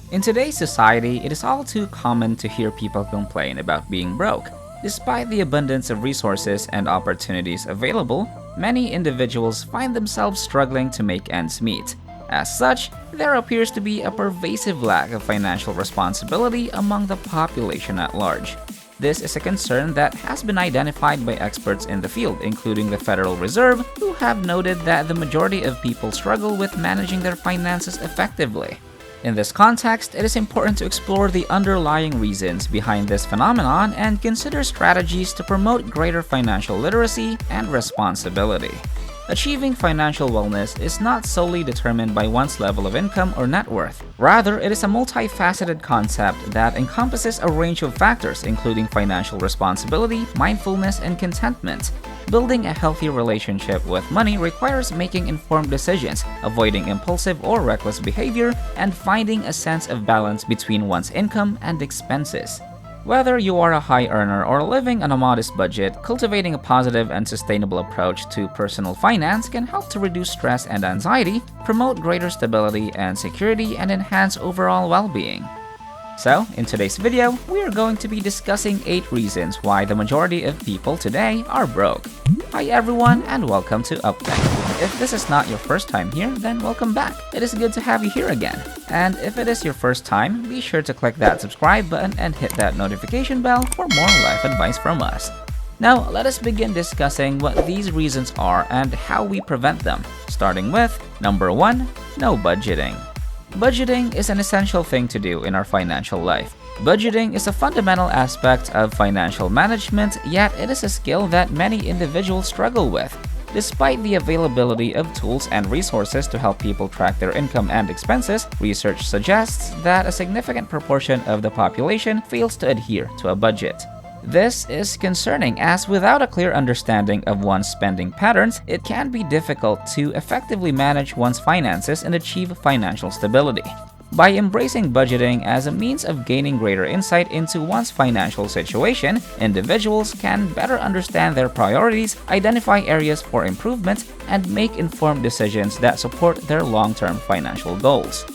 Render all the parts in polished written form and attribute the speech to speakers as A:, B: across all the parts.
A: In today's society, it is all too common to hear people complain about being broke. Despite the abundance of resources and opportunities available, many individuals find themselves struggling to make ends meet. As such, there appears to be a pervasive lack of financial responsibility among the population at large. This is a concern that has been identified by experts in the field, including the Federal Reserve, who have noted that the majority of people struggle with managing their finances effectively. In this context, it is important to explore the underlying reasons behind this phenomenon and consider strategies to promote greater financial literacy and responsibility. Achieving financial wellness is not solely determined by one's level of income or net worth. Rather, it is a multifaceted concept that encompasses a range of factors, including financial responsibility, mindfulness, and contentment. Building a healthy relationship with money requires making informed decisions, avoiding impulsive or reckless behavior, and finding a sense of balance between one's income and expenses. Whether you are a high earner or living on a modest budget, cultivating a positive and sustainable approach to personal finance can help to reduce stress and anxiety, promote greater stability and security, and enhance overall well-being. So, in today's video, we are going to be discussing 8 reasons why the majority of people today are broke. Hi everyone, and welcome to Upthink. If this is not your first time here, then welcome back. It is good to have you here again. And if it is your first time, be sure to click that subscribe button and hit that notification bell for more life advice from us. Now, let us begin discussing what these reasons are and how we prevent them, starting with number 1, no budgeting. Budgeting is an essential thing to do in our financial life. Budgeting is a fundamental aspect of financial management, yet it is a skill that many individuals struggle with. Despite the availability of tools and resources to help people track their income and expenses, research suggests that a significant proportion of the population fails to adhere to a budget. This is concerning, as without a clear understanding of one's spending patterns, it can be difficult to effectively manage one's finances and achieve financial stability. By embracing budgeting as a means of gaining greater insight into one's financial situation, individuals can better understand their priorities, identify areas for improvement, and make informed decisions that support their long-term financial goals.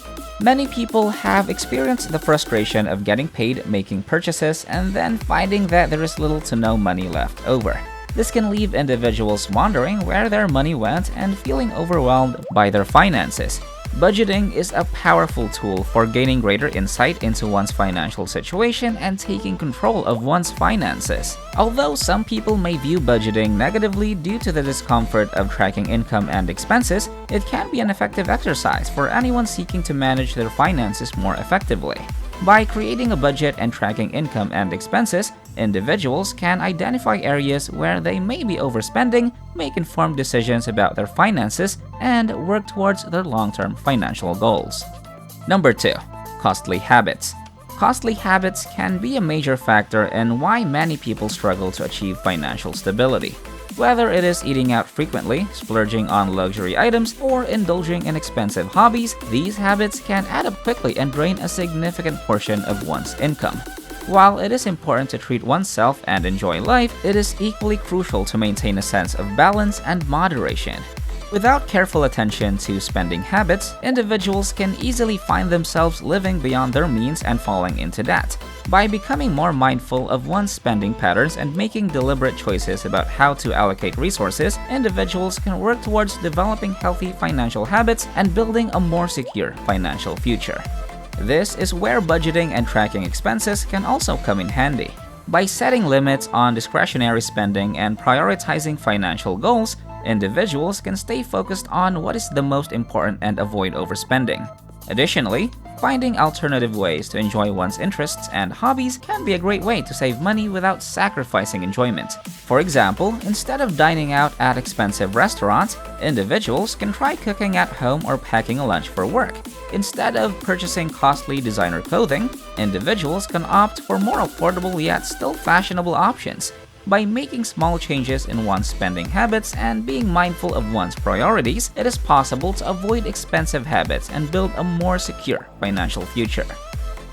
A: Many people have experienced the frustration of getting paid, making purchases, and then finding that there is little to no money left over. This can leave individuals wondering where their money went and feeling overwhelmed by their finances. Budgeting is a powerful tool for gaining greater insight into one's financial situation and taking control of one's finances. Although some people may view budgeting negatively due to the discomfort of tracking income and expenses, it can be an effective exercise for anyone seeking to manage their finances more effectively. By creating a budget and tracking income and expenses, individuals can identify areas where they may be overspending, make informed decisions about their finances, and work towards their long-term financial goals. Number 2. Costly habits. Costly habits can be a major factor in why many people struggle to achieve financial stability. Whether it is eating out frequently, splurging on luxury items, or indulging in expensive hobbies, these habits can add up quickly and drain a significant portion of one's income. While it is important to treat oneself and enjoy life, it is equally crucial to maintain a sense of balance and moderation. Without careful attention to spending habits, individuals can easily find themselves living beyond their means and falling into debt. By becoming more mindful of one's spending patterns and making deliberate choices about how to allocate resources, individuals can work towards developing healthy financial habits and building a more secure financial future. This is where budgeting and tracking expenses can also come in handy. By setting limits on discretionary spending and prioritizing financial goals, individuals can stay focused on what is the most important and avoid overspending. Additionally, finding alternative ways to enjoy one's interests and hobbies can be a great way to save money without sacrificing enjoyment. For example, instead of dining out at expensive restaurants, individuals can try cooking at home or packing a lunch for work. Instead of purchasing costly designer clothing, individuals can opt for more affordable yet still fashionable options. By making small changes in one's spending habits and being mindful of one's priorities, it is possible to avoid expensive habits and build a more secure financial future.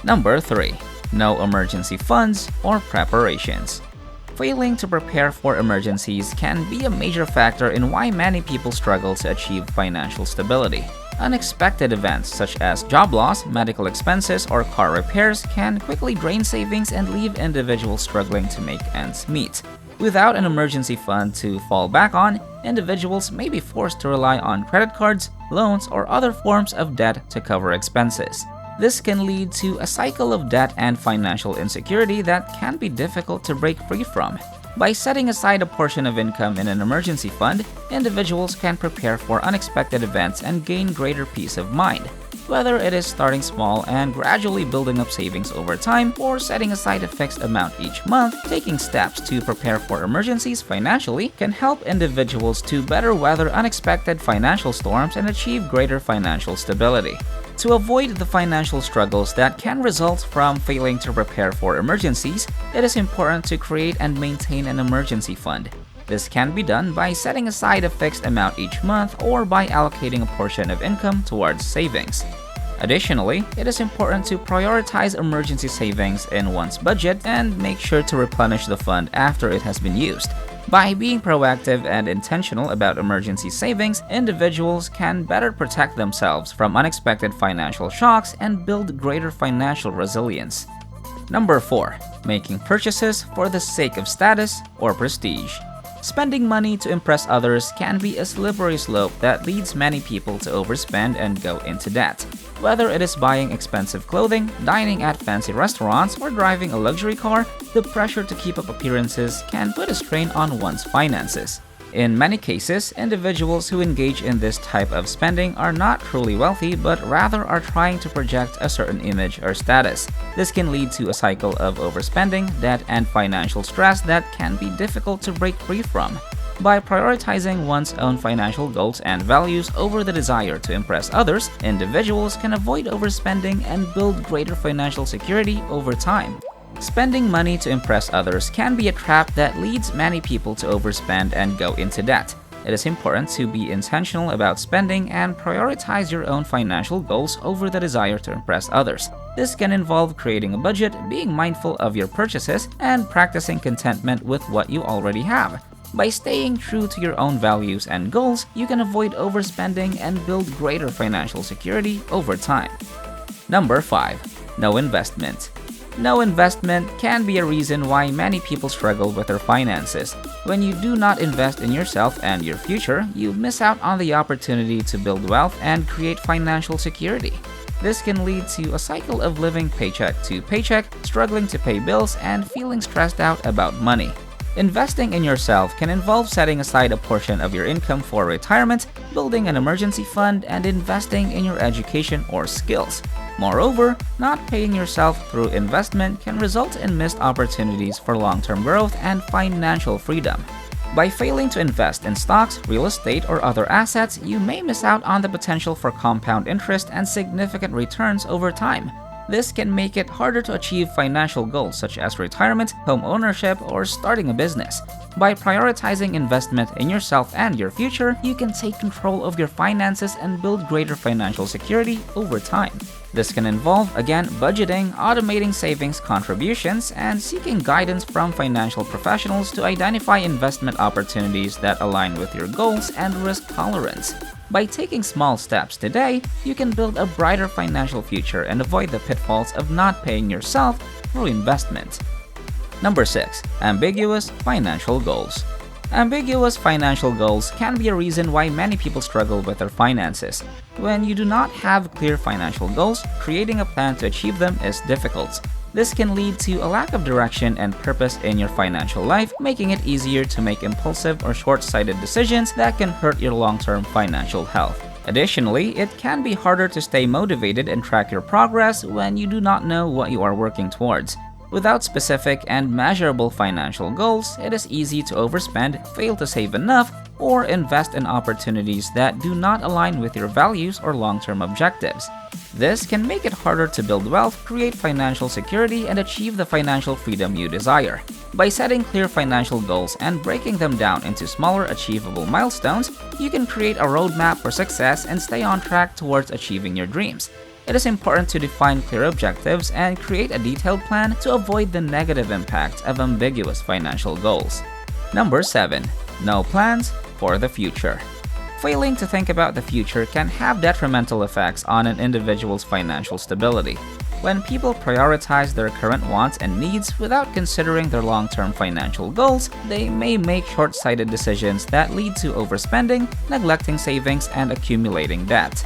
A: Number 3. No emergency funds or preparations. Failing to prepare for emergencies can be a major factor in why many people struggle to achieve financial stability. Unexpected events such as job loss, medical expenses, or car repairs can quickly drain savings and leave individuals struggling to make ends meet. Without an emergency fund to fall back on, individuals may be forced to rely on credit cards, loans, or other forms of debt to cover expenses. This can lead to a cycle of debt and financial insecurity that can be difficult to break free from. By setting aside a portion of income in an emergency fund, individuals can prepare for unexpected events and gain greater peace of mind. Whether it is starting small and gradually building up savings over time, or setting aside a fixed amount each month, taking steps to prepare for emergencies financially can help individuals to better weather unexpected financial storms and achieve greater financial stability. To avoid the financial struggles that can result from failing to prepare for emergencies, it is important to create and maintain an emergency fund. This can be done by setting aside a fixed amount each month or by allocating a portion of income towards savings. Additionally, it is important to prioritize emergency savings in one's budget and make sure to replenish the fund after it has been used. By being proactive and intentional about emergency savings, individuals can better protect themselves from unexpected financial shocks and build greater financial resilience. Number 4. Making purchases for the sake of status or prestige. Spending money to impress others can be a slippery slope that leads many people to overspend and go into debt. Whether it is buying expensive clothing, dining at fancy restaurants, or driving a luxury car, the pressure to keep up appearances can put a strain on one's finances. In many cases, individuals who engage in this type of spending are not truly wealthy but rather are trying to project a certain image or status. This can lead to a cycle of overspending, debt, and financial stress that can be difficult to break free from. By prioritizing one's own financial goals and values over the desire to impress others, individuals can avoid overspending and build greater financial security over time. Spending money to impress others can be a trap that leads many people to overspend and go into debt. It is important to be intentional about spending and prioritize your own financial goals over the desire to impress others. This can involve creating a budget, being mindful of your purchases, and practicing contentment with what you already have. By staying true to your own values and goals, you can avoid overspending and build greater financial security over time. Number 5. No investment. No investment can be a reason why many people struggle with their finances. When you do not invest in yourself and your future, you miss out on the opportunity to build wealth and create financial security. This can lead to a cycle of living paycheck to paycheck, struggling to pay bills, and feeling stressed out about money. Investing in yourself can involve setting aside a portion of your income for retirement, building an emergency fund, and investing in your education or skills. Moreover, not paying yourself through investment can result in missed opportunities for long-term growth and financial freedom. By failing to invest in stocks, real estate, or other assets, you may miss out on the potential for compound interest and significant returns over time. This can make it harder to achieve financial goals such as retirement, home ownership, or starting a business. By prioritizing investment in yourself and your future, you can take control of your finances and build greater financial security over time. This can involve, again, budgeting, automating savings contributions, and seeking guidance from financial professionals to identify investment opportunities that align with your goals and risk tolerance. By taking small steps today, you can build a brighter financial future and avoid the pitfalls of not paying yourself through investment. Number 6. Ambiguous financial goals. Ambiguous financial goals can be a reason why many people struggle with their finances. When you do not have clear financial goals, creating a plan to achieve them is difficult. This can lead to a lack of direction and purpose in your financial life, making it easier to make impulsive or short-sighted decisions that can hurt your long-term financial health. Additionally, it can be harder to stay motivated and track your progress when you do not know what you are working towards. Without specific and measurable financial goals, it is easy to overspend, fail to save enough, or invest in opportunities that do not align with your values or long-term objectives. This can make it harder to build wealth, create financial security, and achieve the financial freedom you desire. By setting clear financial goals and breaking them down into smaller achievable milestones, you can create a roadmap for success and stay on track towards achieving your dreams. It is important to define clear objectives and create a detailed plan to avoid the negative impact of ambiguous financial goals. Number 7. No plans for the future. Failing to think about the future can have detrimental effects on an individual's financial stability. When people prioritize their current wants and needs without considering their long-term financial goals, they may make short-sighted decisions that lead to overspending, neglecting savings, and accumulating debt.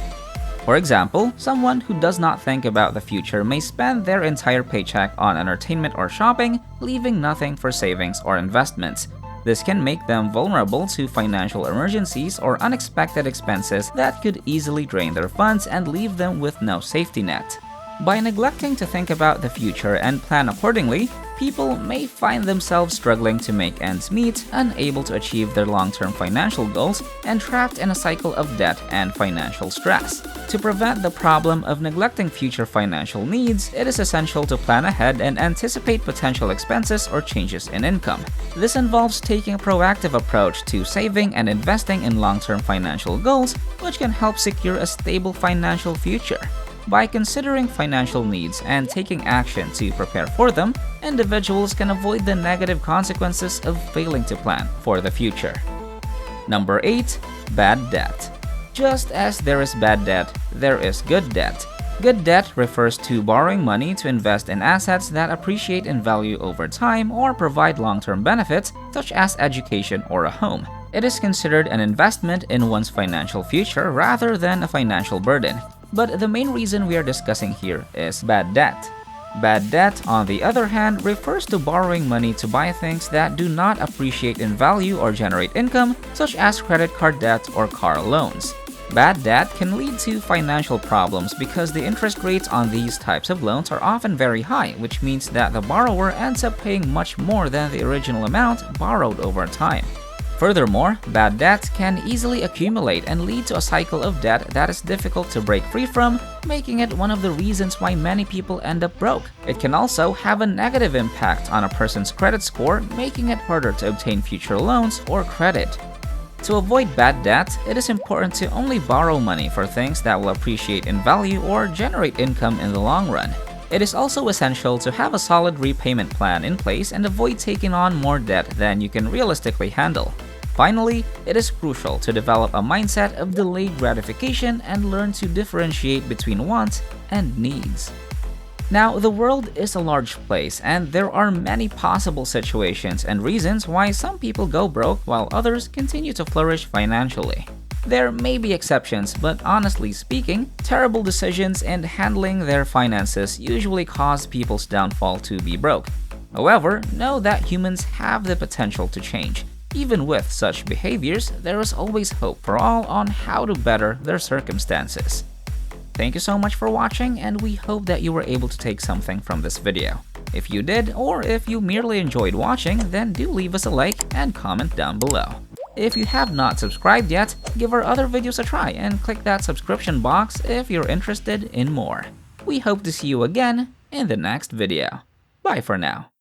A: For example, someone who does not think about the future may spend their entire paycheck on entertainment or shopping, leaving nothing for savings or investments. This can make them vulnerable to financial emergencies or unexpected expenses that could easily drain their funds and leave them with no safety net. By neglecting to think about the future and plan accordingly, people may find themselves struggling to make ends meet, unable to achieve their long-term financial goals, and trapped in a cycle of debt and financial stress. To prevent the problem of neglecting future financial needs, it is essential to plan ahead and anticipate potential expenses or changes in income. This involves taking a proactive approach to saving and investing in long-term financial goals, which can help secure a stable financial future. By considering financial needs and taking action to prepare for them, individuals can avoid the negative consequences of failing to plan for the future. Number 8. Bad debt. Just as there is bad debt, there is good debt. Good debt refers to borrowing money to invest in assets that appreciate in value over time or provide long-term benefits, such as education or a home. It is considered an investment in one's financial future rather than a financial burden. But the main reason we are discussing here is bad debt. Bad debt, on the other hand, refers to borrowing money to buy things that do not appreciate in value or generate income, such as credit card debt or car loans. Bad debt can lead to financial problems because the interest rates on these types of loans are often very high, which means that the borrower ends up paying much more than the original amount borrowed over time. Furthermore, bad debt can easily accumulate and lead to a cycle of debt that is difficult to break free from, making it one of the reasons why many people end up broke. It can also have a negative impact on a person's credit score, making it harder to obtain future loans or credit. To avoid bad debt, it is important to only borrow money for things that will appreciate in value or generate income in the long run. It is also essential to have a solid repayment plan in place and avoid taking on more debt than you can realistically handle. Finally, it is crucial to develop a mindset of delayed gratification and learn to differentiate between wants and needs. Now, the world is a large place, and there are many possible situations and reasons why some people go broke while others continue to flourish financially. There may be exceptions, but honestly speaking, terrible decisions in handling their finances usually cause people's downfall to be broke. However, know that humans have the potential to change. Even with such behaviors, there is always hope for all on how to better their circumstances. Thank you so much for watching, and we hope that you were able to take something from this video. If you did, or if you merely enjoyed watching, then do leave us a like and comment down below. If you have not subscribed yet, give our other videos a try and click that subscription box if you're interested in more. We hope to see you again in the next video. Bye for now.